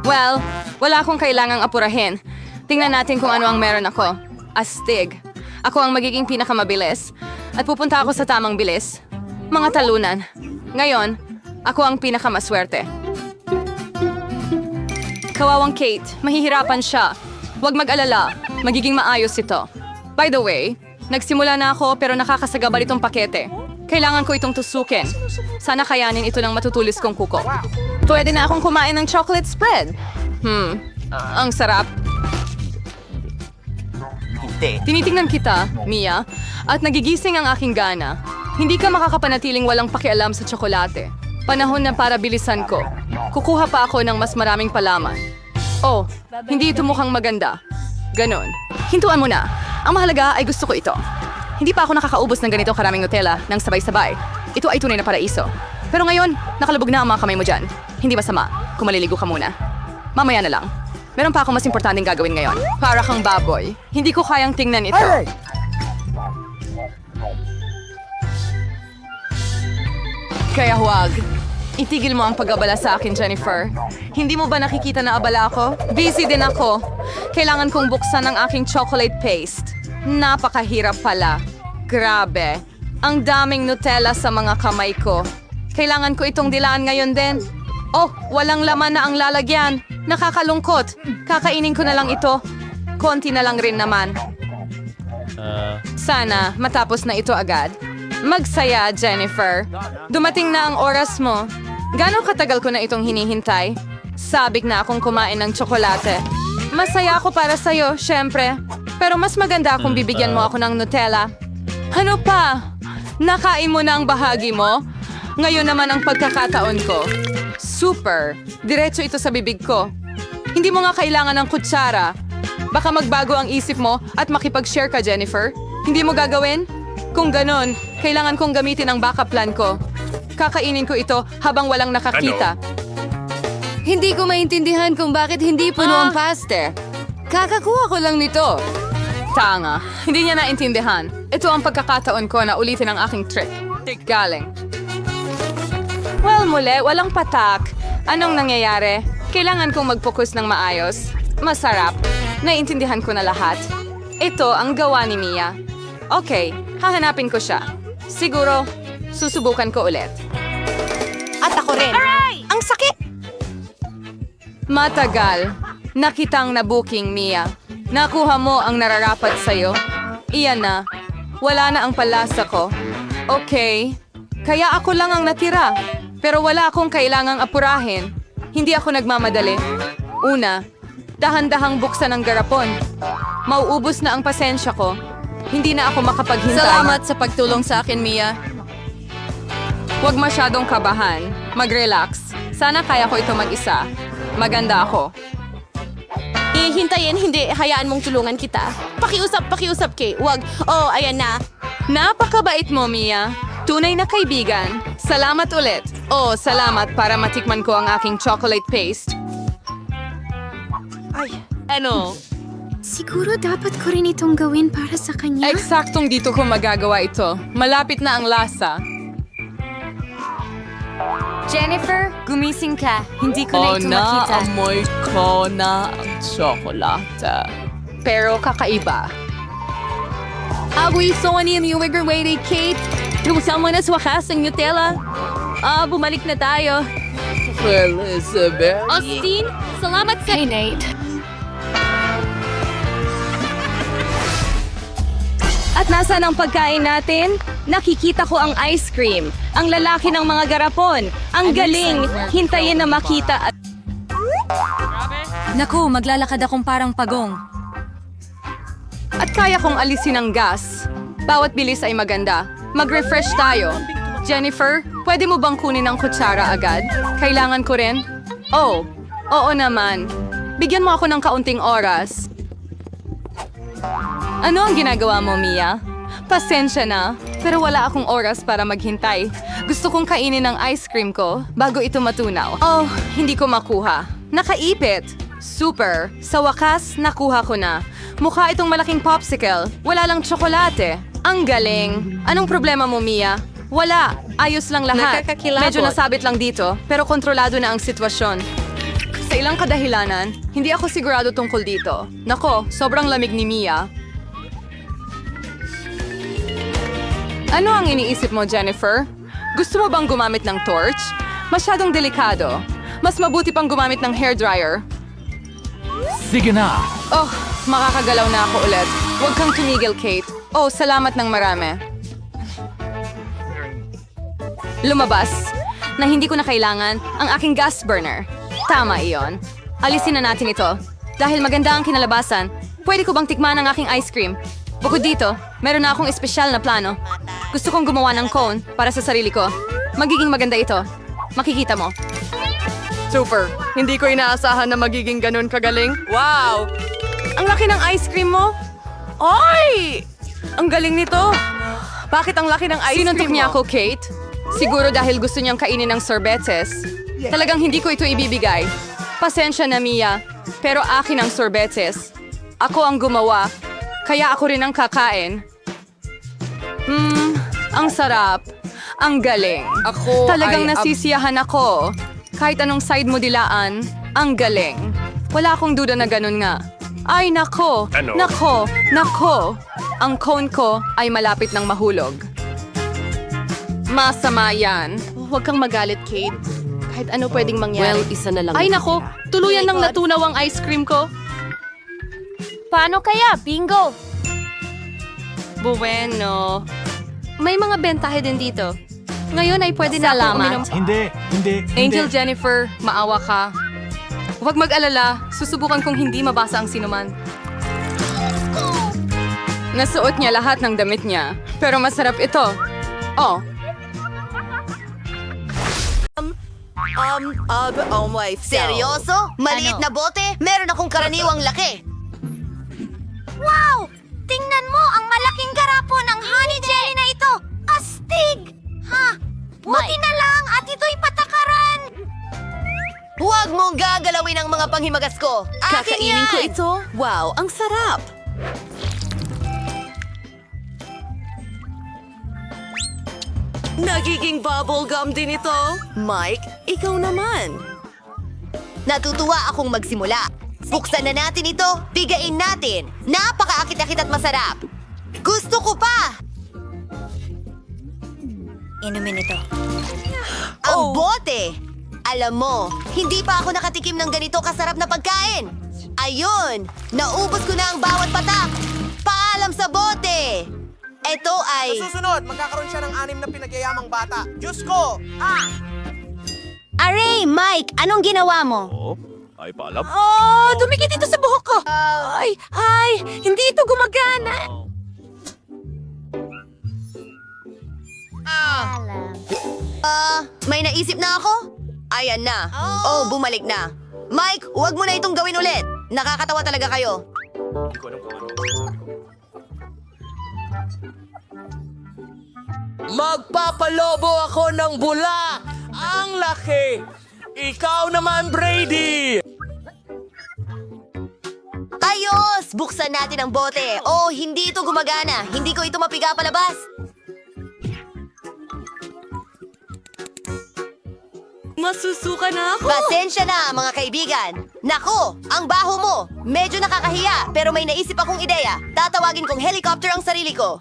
Well, wala akong kailangang apurahin. Tingnan natin kung ano ang meron ako. Astig. Ako ang magiging pinakamabilis. At pupunta ako sa tamang bilis. Mga talunan. Ngayon, ako ang pinakamaswerte. Kawawang Kate, mahihirapan siya. Huwag mag-alala, magiging maayos ito. By the way, nagsimula na ako pero nakakasagabal itong pakete. Kailangan ko itong tusukin. Sana kayanin ito ng matutulis kong kuko. Pwede na akong kumain ng chocolate spread. Ang sarap. Tinitingnan kita, Mia, at nagigising ang aking gana. Hindi ka makakapanatiling walang pakialam sa tsokolate. Panahon na para bilisan ko. Kukuha pa ako ng mas maraming palaman. Oh, hindi ito mukhang maganda. Ganon. Hintuan mo na. Ang mahalaga ay gusto ko ito. Hindi pa ako nakakaubos ng ganito karaming Nutella ng sabay-sabay. Ito ay tunay na paraiso. Pero ngayon, nakalubog na ang mga kamay mo dyan. Hindi masama kung maliligo ka muna. Mamaya na lang. Meron pa akong mas importanteng gagawin ngayon. Para kang baboy. Hindi ko kayang tingnan ito. Kaya huwag. Itigil mo ang pag-abala sa akin, Jennifer. Hindi mo ba nakikita na abala ako? Busy din ako. Kailangan kong buksan ang aking chocolate paste. Napakahirap pala. Grabe. Ang daming Nutella sa mga kamay ko. Kailangan ko itong dilaan ngayon din. Oh, walang laman na ang lalagyan. Nakakalungkot. Kakainin ko na lang ito. Konti na lang rin naman. Sana matapos na ito agad. Magsaya, Jennifer. Dumating na ang oras mo. Gano'ng katagal ko na itong hinihintay? Sabik na akong kumain ng tsokolate. Masaya ako para sa'yo, syempre. Pero mas maganda kung bibigyan mo ako ng Nutella. Ano pa? Nakain mo na ang bahagi mo? Ngayon naman ang pagkakataon ko. Super! Diretso ito sa bibig ko. Hindi mo nga kailangan ng kutsara. Baka magbago ang isip mo at makipag-share ka, Jennifer. Hindi mo gagawin? Kung ganon, kailangan kong gamitin ang backup plan ko. Kakainin ko ito habang walang nakakita. Hindi ko maintindihan kung bakit hindi puno ang paste. Kakakuha ko lang nito. Tanga, hindi niya naintindihan. Ito ang pagkakataon ko na ulitin ang aking trick. Galing. Well, muli, walang patak. Anong nangyayari? Kailangan kong mag-focus ng maayos. Masarap. Naiintindihan ko na lahat. Ito ang gawa ni Mia. Okay, hahanapin ko siya. Siguro, susubukan ko ulit. At ako rin. Ang sakit! Matagal. Nakitang na-booking, Mia. Nakuha mo ang nararapat sa'yo. Iyan na. Wala na ang palasa ko. Okay. Kaya ako lang ang natira. Pero wala akong kailangang apurahin. Hindi ako nagmamadali. Una, dahan-dahang buksan ang garapon. Mauubos na ang pasensya ko. Hindi na ako makapaghintay. Salamat sa pagtulong sa akin, Mia. Huwag masyadong kabahan. Mag-relax. Sana kaya ko ito mag-isa. Maganda ako. Hintayin, hindi. Hayaan mong tulungan kita. Pakiusap, Kay. Wag. Oh, ayan na. Napakabait mo, Mia. Tunay na kaibigan. Salamat ulit. Oh, salamat para matikman ko ang aking chocolate paste. Ano? Siguro dapat ko rin itong gawin para sa kanya. Eksaktong dito ko magagawa ito. Malapit na ang lasa. Jennifer, gumising ka. Hindi ko na ito makita. Amoy ko na ang tsokolate. Pero kakaiba. Agoy, so ani yung wigger-waiting, Kate. Lumusama na sa wakas ang Nutella. Bumalik na tayo. Elizabeth. Austin, salamat sa... Hey, Nate. At nasaan ang pagkain natin? Nakikita ko ang ice cream. Ang lalaki ng mga garapon. Ang galing. Hintayin na makita at... Naku, maglalakad akong parang pagong. At kaya kong alisin ang gas. Bawat bilis ay maganda. Mag-refresh tayo. Jennifer, pwede mo bang kunin ang kutsara agad? Kailangan ko rin? Oh, oo naman. Bigyan mo ako ng kaunting oras. Ano ang ginagawa mo, Mia? Pasensya na, pero wala akong oras para maghintay. Gusto kong kainin ang ice cream ko bago ito matunaw. Oh, hindi ko makuha. Nakaipit. Super. Sa wakas, nakuha ko na. Mukha itong malaking popsicle. Wala lang tsokolate. Ang galing. Anong problema mo, Mia? Wala. Ayos lang lahat. Nakakakilabot. Medyo nasabit lang dito, pero kontrolado na ang sitwasyon. Sa ilang kadahilanan, hindi ako sigurado tungkol dito. Nako, sobrang lamig ni Mia. Ano ang iniisip mo, Jennifer? Gusto mo bang gumamit ng torch? Masyadong delikado. Mas mabuti pang gumamit ng hairdryer. Sige na! Oh, makakagalaw na ako ulit. Huwag kang tumigil, Kate. Oh, salamat ng marami. Lumabas na hindi ko na kailangan ang aking gas burner. Tama iyon. Alisin na natin ito. Dahil maganda ang kinalabasan, pwede ko bang tikman ang aking ice cream? Bukod dito, meron na akong espesyal na plano. Gusto kong gumawa ng cone para sa sarili ko. Magiging maganda ito. Makikita mo. Super. Hindi ko inaasahan na magiging ganun kagaling. Wow! Ang laki ng ice cream mo. Oy! Ang galing nito. Bakit ang laki ng ice cream mo? Sinuntok niya ako, Kate. Siguro dahil gusto niyang kainin ng sorbetes. Talagang hindi ko ito ibibigay. Pasensya na, Mia. Pero akin ang sorbetes. Ako ang gumawa. Kaya ako rin ang kakain. Ang sarap. Ang galing. Talagang nasisiyahan ako. Kahit anong side mo dilaan, ang galing. Wala akong duda na ganun nga. Ay, nako. Nako. Ang cone ko ay malapit ng mahulog. Masama yan. Huwag kang magalit, Kate. Kahit ano pwedeng mangyari. Well, isa na lang. Ay, nako. Tuluyan nang natunaw ang ice cream ko. Paano kaya? Bingo! Bueno. May mga bentahe din dito. Ngayon ay pwede na akong uminom. Hindi. Angel Jennifer, maawa ka. Huwag mag-alala, susubukan kong hindi mabasa ang sinuman. Nasuot niya lahat ng damit niya, pero masarap ito. Oh, Oh my Seryoso? Maliit na bote? Meron akong karaniwang laki. Wow! Tingnan mo ang malaking garapon ng honey jelly na ito! Astig! Ha? Buti na lang at ito'y patakaran! Huwag mong gawin ang mga panghimagas ko. Akin Kakainin ko yan! ito. Wow, ang sarap. Nagiging bubblegum din ito. Mike, ikaw naman. Natutuwa akong magsimula. Buksan na natin ito, bigain natin. Napakaakit-akit at masarap. Gusto ko pa! Inumin ito. Ang bote! Alam mo, hindi pa ako nakatikim ng ganito kasarap na pagkain. Ayun, naubos ko na ang bawat patak. Paalam sa bote! Ito ay... Susunod, magkakaroon siya ng 6 na pinagyayamang bata. Diyos ko! Aray, Mike, anong ginawa mo? Ay, paalam. Oh, dumikit ito sa buhok ko. Ay, hindi ito gumagana. May naisip na ako? Ayan na. Oh, bumalik na. Mike, huwag mo na itong gawin ulit. Nakakatawa talaga kayo. Magpapalobo ako ng bula! Ang laki! Ikaw naman, Brady! Ayos! Buksan natin ang bote. Oh, hindi ito gumagana. Hindi ko ito mapiga palabas. Masusuka na ako. Pasensya na, mga kaibigan. Nako, ang baho mo. Medyo nakakahiya, pero may naisip akong ideya. Tatawagin kong helicopter ang sarili ko.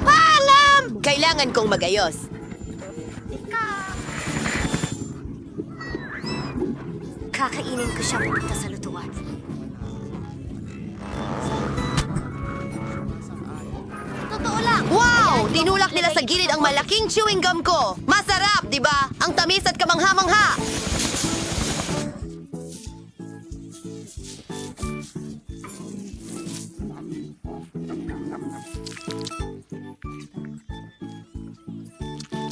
Paalam! Kailangan kong magayos. Kakainin ko siya pupunta sa lutuan. Totoo lang. Wow! Tinulak nila sa gilid ang malaking chewing gum ko. Masarap, di ba? Ang tamis at kamangha-mangha.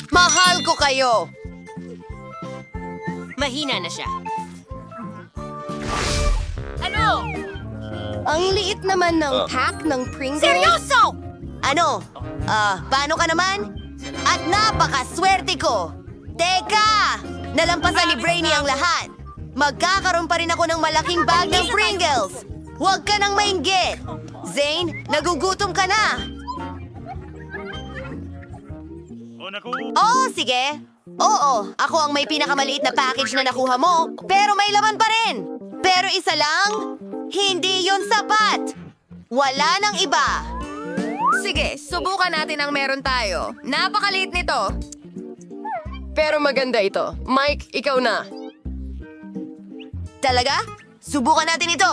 Mahal ko kayo. Mahina na siya. Ano? Ang liit naman ng pack ng Pringles. Seryoso? Ano? Paano ka naman? At napakaswerte ko. Teka! Nalampasan ni Brainy ang lahat. Magkakaroon pa rin ako ng malaking bag ng Pringles. Huwag ka nang mainggit. Zane, nagugutom ka na. Oh, sige. Oo, ako ang may pinakamaliit na package na nakuha mo, pero may laman pa rin. Pero isa lang, hindi yon sapat. Wala nang iba. Sige, subukan natin ang meron tayo. Napakaliit nito. Pero maganda ito. Mike, ikaw na. Talaga? Subukan natin ito.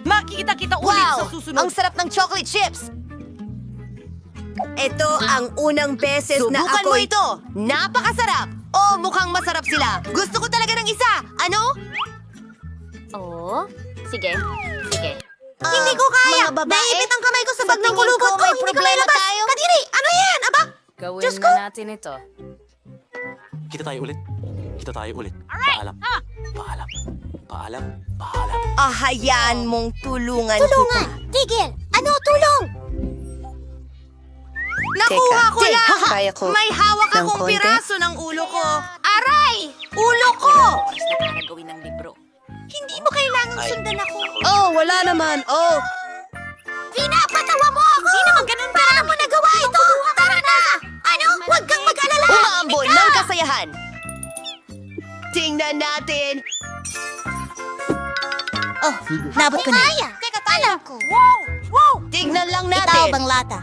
Makikita kita ulit Wow! sa susunod. Ang sarap ng chocolate chips. Ito ang unang beses na Subukan ako... mo ito. Napakasarap. Oh, mukhang masarap sila. Gusto ko talaga ng isa. Ano? Oo. Sige. Hindi ko kaya. mga babae, Naipit ang kamay ko sa bag ng tingin kulubot ko ko. may Hindi ka problema mailabas. tayo. Kadiri, ano yan? Aba? Gawin Diyos na ko. natin ito. Kita tayo ulit. Kita tayo ulit. Paalam. Paalam. Paalam. Paalam. Hayaan mong tulungan Tulungan! Tigil! Ano tulong? Nakuha ko Teka, lang! kaya ko May hawak ng akong konti? piraso ng ulo ko. Aray! Ulo ko! Hindi mo kailangang sundan ako. Oh, wala naman. Oh, Pinapatawa mo ako! Hindi naman ganun ka! Paano mo nagawa ito? Tara na! Ano? Huwag kang mag-alala! Umaambon ng kasayahan! Tingnan natin! Oh, nabot ko na. Teka, alam ko. Wow! Wow! Tingnan lang natin. Itaw bang lata?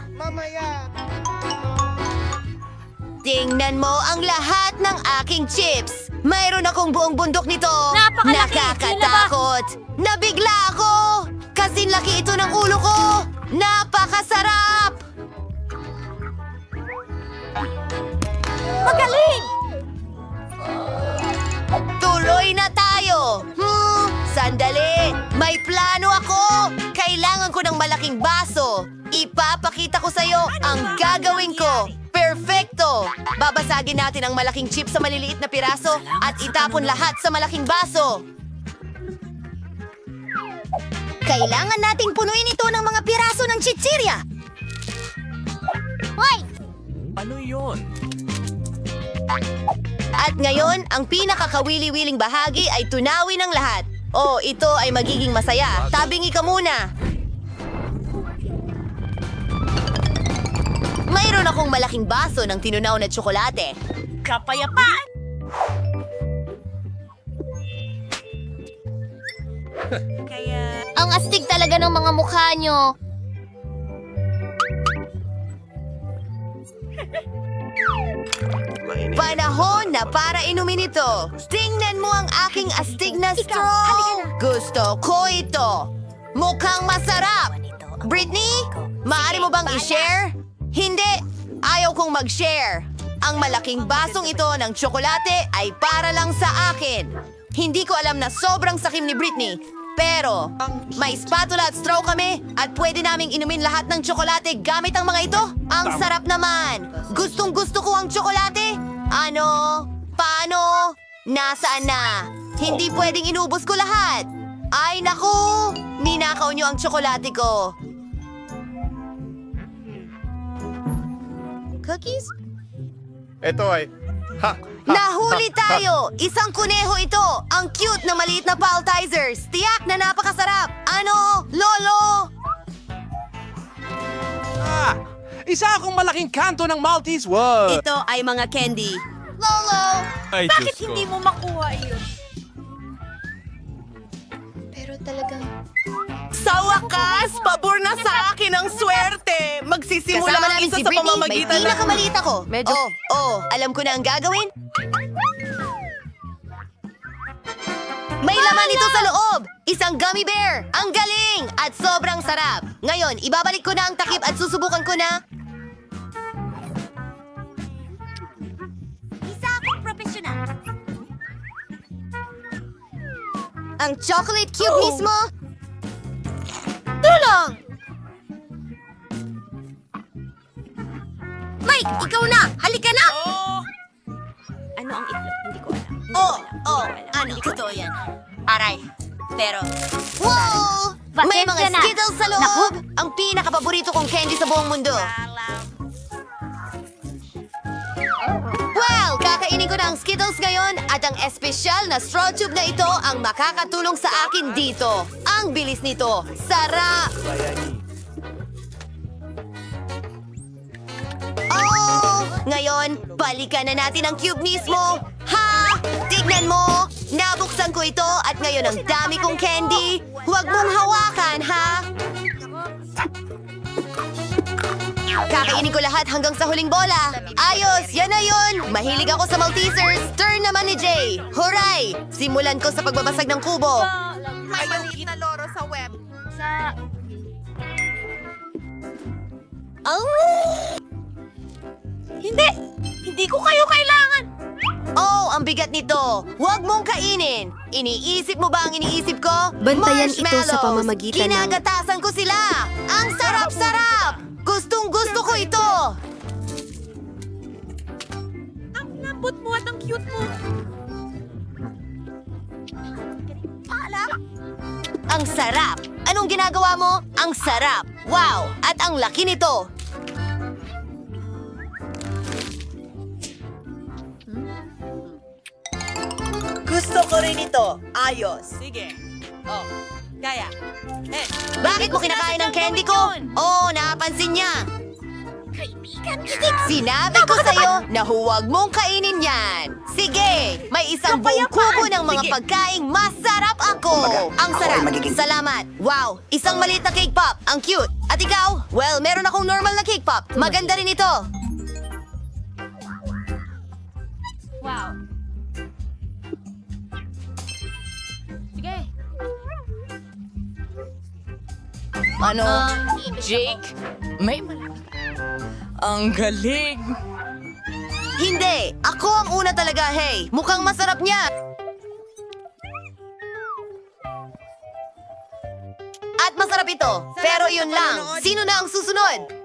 Tingnan mo ang lahat ng aking chips. Mayroon akong buong bundok nito. Napakalaki. Nakakatakot. Nabigla ako. Kasing laki ito ng ulo ko. Napakasarap. Magaling! Tuloy na tayo. Sandali. May plano ako. Kailangan ko ng malaking baso. Ipapakita ko sa'yo ang gagawin ko. Perfecto! Babasagin natin ang malaking chip sa maliliit na piraso at itapon lahat sa malaking baso. Kailangan nating punuin ito ng mga piraso ng chichirya. Hoy! Ano yon? At ngayon, ang pinakakawili-wiling bahagi ay tunawin ng lahat. Oh, ito ay magiging masaya. Tabingi ka muna. Mayroon akong malaking baso ng tinunaw na tsokolate. Kapayapaan! Ang astig talaga ng mga mukha nyo. Panahon na para inumin ito. Tingnan mo ang aking astig na straw. Gusto ko ito. Mukhang masarap. Britney, maaari mo bang i-share? Hindi. Ayaw kong mag-share. Ang malaking basong ito ng tsokolate ay para lang sa akin. Hindi ko alam na sobrang sakim ni Britney. Pero, may spatula at straw kami at pwede naming inumin lahat ng tsokolate gamit ang mga ito. Ang sarap naman. Gustong gusto ko ang tsokolate. Ano? Paano? Nasaan na? Hindi pwedeng inubos ko lahat. Ay naku! Ninakaw niyo ang tsokolate ko. Cookies? Ito ay... Nahuli tayo! Isang kuneho ito! Ang cute na maliit na paltizers! Tiyak na napakasarap! Ano? Lolo! Isa akong malaking kanto ng Maltese. Wow! Ito ay mga candy. Lolo! Ay, Bakit hindi mo makuha iyon? Pero talagang... Sa wakas, pabor na sa akin ang swerte. Magsisimula Kasama ang namin isa si sa Britney, may pamamagitan ng... pinakamaliit ako. Medyo- Alam ko na ang gagawin. May laman ito sa loob! Isang gummy bear! Ang galing! At sobrang sarap! Ngayon, ibabalik ko na ang takip at susubukan ko na... Isa akong profesional. Ang chocolate cube mismo? Tulong! Mike, ikaw na! Halika na! Ano ang itlog? Hindi ko alam. Ano? Totoo yan. Aray. Pero... Wow! May mga Pasensya na. Skittles sa loob! Ang pinakapaborito kong candy sa buong mundo. Well, kakainin ko na ang Skittles ngayon at ang espesyal na straw tube na ito ang makakatulong sa akin dito. Ang bilis nito. Sarap! Oh! Ngayon, balikan na natin ang cube mismo. Ha! Tignan mo! Nabuksan ko ito at ngayon ang dami kong candy. Huwag mong hawakan, ha? Kakainin ko lahat hanggang sa huling bola. Ayos! Yan na yun! Mahilig ako sa Maltesers. Turn naman ni Jay. Huray! Simulan ko sa pagbabasag ng kubo. May maliit na loro sa web. Hindi ko kayo kailangan. Oh, ang bigat nito. Huwag mong kainin. Iniisip mo ba ang iniisip ko? Bantayan ito sa Marshmallows. pamamagitan ng- Ginagatasan ko sila. Ang sarap-sarap. Gustong gusto ko ito. Ang lambot mo at ang cute mo. Ang sarap. Anong ginagawa mo? Ang sarap. Wow! At ang laki nito. Gusto ko rin ito. Ayos. Sige. Oh, kaya. Bakit mo kinakain ang candy ko? Oh, napansin niya. Sinabi ko sa'yo na huwag mong kainin yan. Sige, may isang buong kubo ng mga Sige. pagkaing masarap ako. Ang sarap. Salamat. Wow, isang maliit na cake pop. Ang cute. At ikaw? Well, meron akong normal na cake pop. Maganda rin ito. Ano? Jake? May Ang galing! Hindi, ako ang una talaga, hey. Mukhang masarap niya. At masarap ito. Pero yun lang. Sino na ang susunod?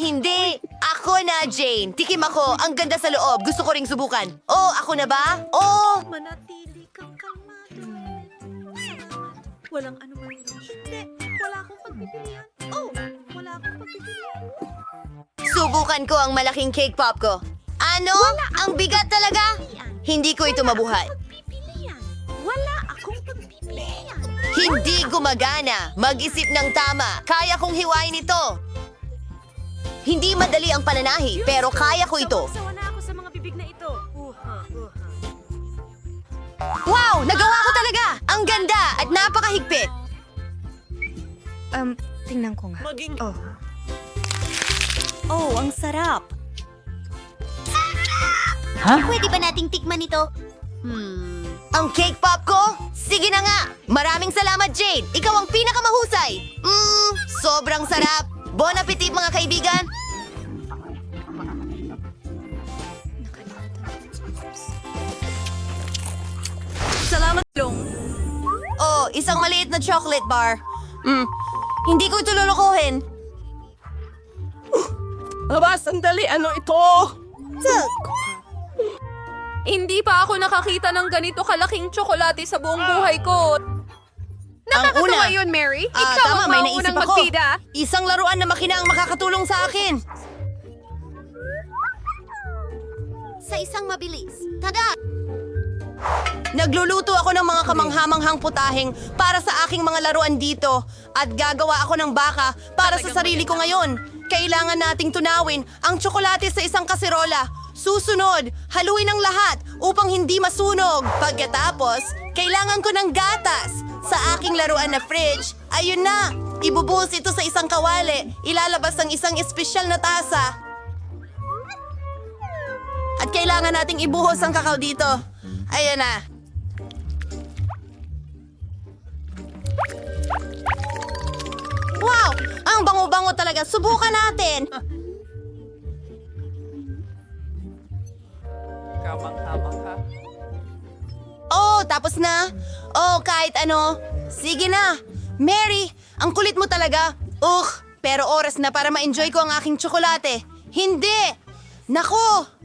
Hindi. Ako na, Jane. Tikim ako. Ang ganda sa loob. Gusto ko ring subukan. Oh, ako na ba? Oh! Manatili kang kalmado. Walang anuman. Hindi. Wala akong pagpipilian. Oh! Susubukan ko ang malaking cake pop ko. Ano? Ang bigat talaga? Hindi ko ito mabuhay. Hindi gumagana. Mag-isip ng tama. Kaya kong hiwain ito. Hindi madali ang pananahi, pero kaya ko ito. Wow! Nagawa ko talaga! Ang ganda at napakahigpit. Tingnan ko nga. Oh, ang sarap. Pwede ba nating tikman ito? Ang cake pop ko? Sige na nga! Maraming salamat, Jade! Ikaw ang pinakamahusay! Sobrang sarap! Bon appetit, mga kaibigan! Salamat, Long. Oh, isang maliit na chocolate bar. Hindi ko ito lulukuhin. Aba, sandali, ano ito? Hindi pa ako nakakita ng ganito kalaking tsokolate sa buong buhay ko. Nakakatuwa yun, Mary. Ikaw tama, ang may mauunang naisip ako. magpida. Isang laruan na makina ang makakatulong sa akin. Sa isang mabilis. Tada! Nagluluto ako ng mga kamanghamanghang putahing para sa aking mga laruan dito at gagawa ako ng baka para sa sarili ko ngayon. Kailangan nating tunawin ang tsokolate sa isang kaserola. Susunod, haluin ang lahat upang hindi masunog. Pagkatapos, kailangan ko ng gatas. Sa aking laruan na fridge, ayun na, ibubuhos ito sa isang kawali. Ilalabas ang isang espesyal na tasa. At kailangan nating ibuhos ang kakao dito. Ayan na. Wow! Ang bango-bango talaga. Subukan natin. Oh, tapos na? Oh, kahit ano. Sige na. Mary, ang kulit mo talaga. Pero oras na para ma-enjoy ko ang aking tsokolate. Hindi! Nako!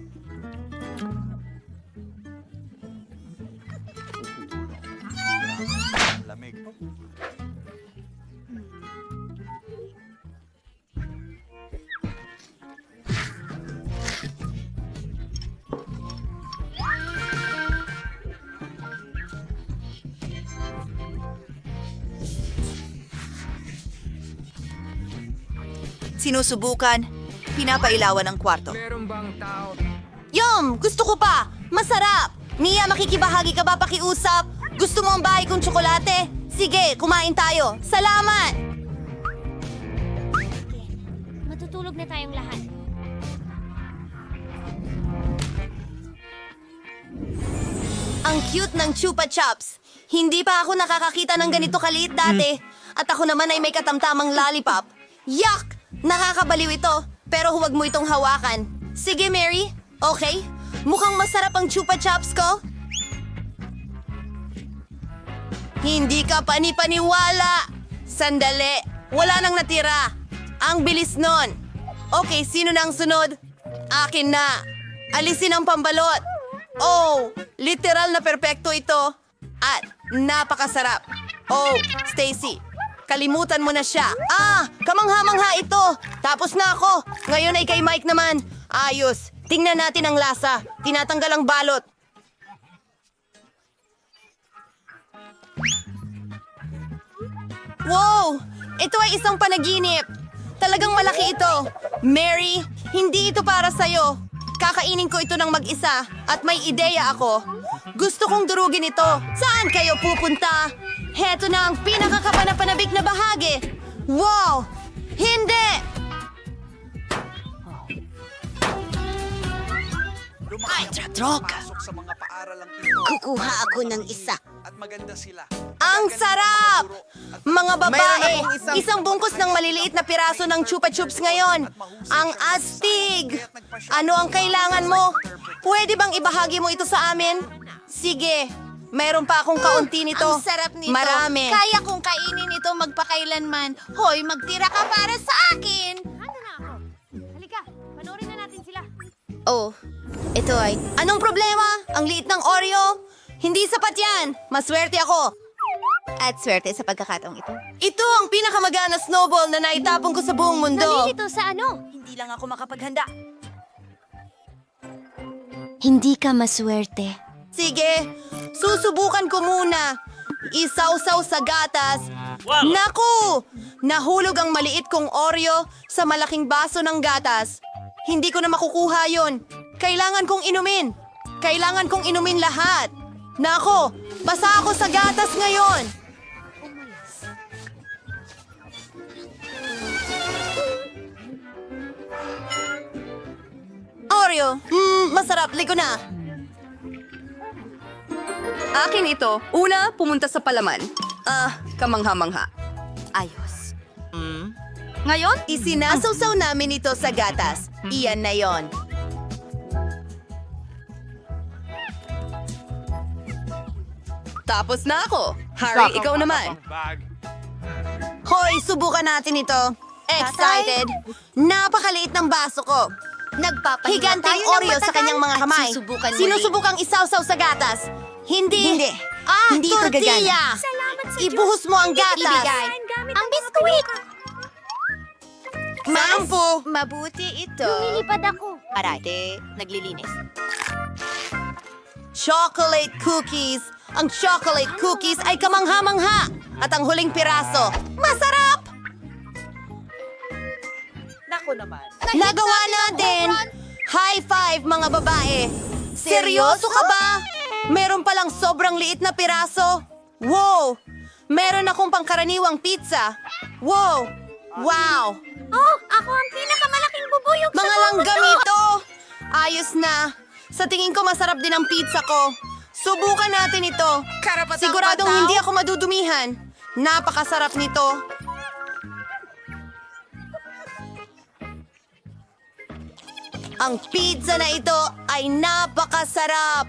Sinusubukan, pinapailawan ang kwarto. Yum! Gusto ko pa! Masarap! Mia, makikibahagi ka ba pakiusap? Gusto mo ang bahay kong tsokolate? Sige, kumain tayo. Salamat! Matutulog na tayong lahat. Ang cute ng Chupa Chups. Hindi pa ako nakakakita ng ganito kaliit dati. At ako naman ay may katamtamang lollipop. Yuck! Nakakabaliw ito, pero huwag mo itong hawakan. Sige, Mary. Okay? Mukhang masarap ang Chupa Chups ko. Hindi ka panipaniwala. Sandali. Wala nang natira. Ang bilis nun. Okay, sino na ang sunod? Akin na. Alisin ang pambalot. Oh, literal na perpekto ito. At napakasarap. Oh, Stacy. Kalimutan mo na siya. Kamangha-mangha ito. Tapos na ako. Ngayon ay kay Mike naman. Ayos. Tingnan natin ang lasa. Tinatanggal ang balot. Wow! Ito ay isang panaginip. Talagang malaki ito. Mary, hindi ito para sa'yo. Kakainin ko ito ng mag-isa at may ideya ako. Gusto kong durugin ito. Saan kayo pupunta? Heto na ang pinakakapanapanabik na bahagi. Wow! Hindi! Ay, droga! Kukuha ako ng isa. Ang sarap! Mga babae, isang bungkus ng maliliit na piraso ng Chupa Chups ngayon. Ang astig! Ano ang kailangan mo? Pwede bang ibahagi mo ito sa amin? Sige, meron pa akong kaunti nito. Ang sarap nito. Marami. Kaya kong kainin ito magpakailanman. Hoy, magtira ka para sa akin! Handa na ako. Halika, panoorin na natin sila. Oh, ito ay... Anong problema? Ang liit ng Oreo? Hindi sapat yan. Maswerte ako. At swerte sa pagkakataong ito. Ito ang pinakamagana snowball na naitapon ko sa buong mundo. Nalilito sa ano? Hindi lang ako makapaghanda. Hindi ka maswerte. Sige, susubukan ko muna. Isawsaw sa gatas. Naku! Nahulog ang maliit kong Oreo sa malaking baso ng gatas. Hindi ko na makukuha yon. Kailangan kong inumin. Kailangan kong inumin lahat. Nako, basa ako sa gatas ngayon. Oreo, masarap. Ligo na. Akin ito. Una, pumunta sa palaman. Kamangha-mangha. Ayos. Ngayon, isinasawsaw namin ito sa gatas. Iyan na yon. Tapos na ako. Harry, ikaw naman. Hoy, subukan natin ito. Excited? Napakaliit ng baso ko. Higanteng Oreo sa kanyang mga kamay. Sinusubukang isawsaw sa gatas. Hindi. Hindi ito gagana. Ibuhos mo ang gatas. Ang biskuit! Maampo. Mabuti ito. Lumilipad ako. Parate, naglilinis. Chocolate cookies. Ang chocolate cookies ay kamangha-mangha. At ang huling piraso, masarap! Nagawa natin! High five, mga babae! Seryoso ka ba? Meron palang sobrang liit na piraso. Wow! Meron akong pangkaraniwang pizza. Wow! Wow! Oh, ako ang pinakamalaking bubuyog sa Mga langgam ito! Ayos na. Sa tingin ko masarap din ang pizza ko. Subukan natin ito. Siguradong hindi ako madudumihan. Napakasarap nito. Ang pizza na ito ay napakasarap.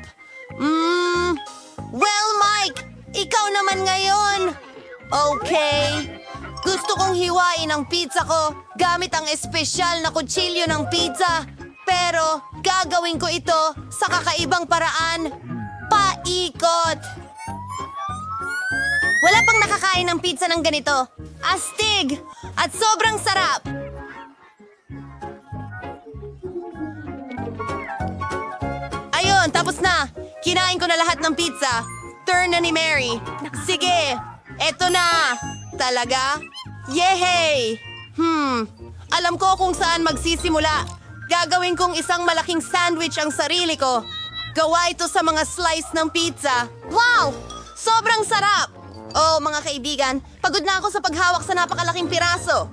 Well, Mike, ikaw naman ngayon. Okay. Gusto kong hiwain ang pizza ko gamit ang espesyal na kutsilyo ng pizza. Pero gagawin ko ito sa kakaibang paraan. Paikot. Wala pang nakakain ng pizza ng ganito. Astig! At sobrang sarap. Ayun, tapos na. Kinain ko na lahat ng pizza. Turn na ni Mary. Sige, eto na. Talaga? Yehey! Alam ko kung saan magsisimula. Gagawin kong isang malaking sandwich ang sarili ko. Gawa ito sa mga slice ng pizza. Wow! Sobrang sarap! Oh, mga kaibigan, pagod na ako sa paghawak sa napakalaking piraso.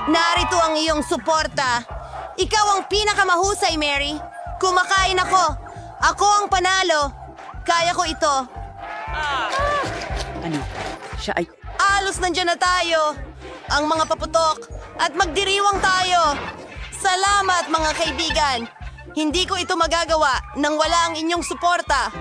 Narito ang iyong suporta. Ikaw ang pinakamahusay, Mary. Kumakain ako. Ako ang panalo. Kaya ko ito. Alos nandiyan na tayo. Ang mga paputok. At magdiriwang tayo. Salamat, mga kaibigan. Hindi ko ito magagawa nang wala ang inyong suporta.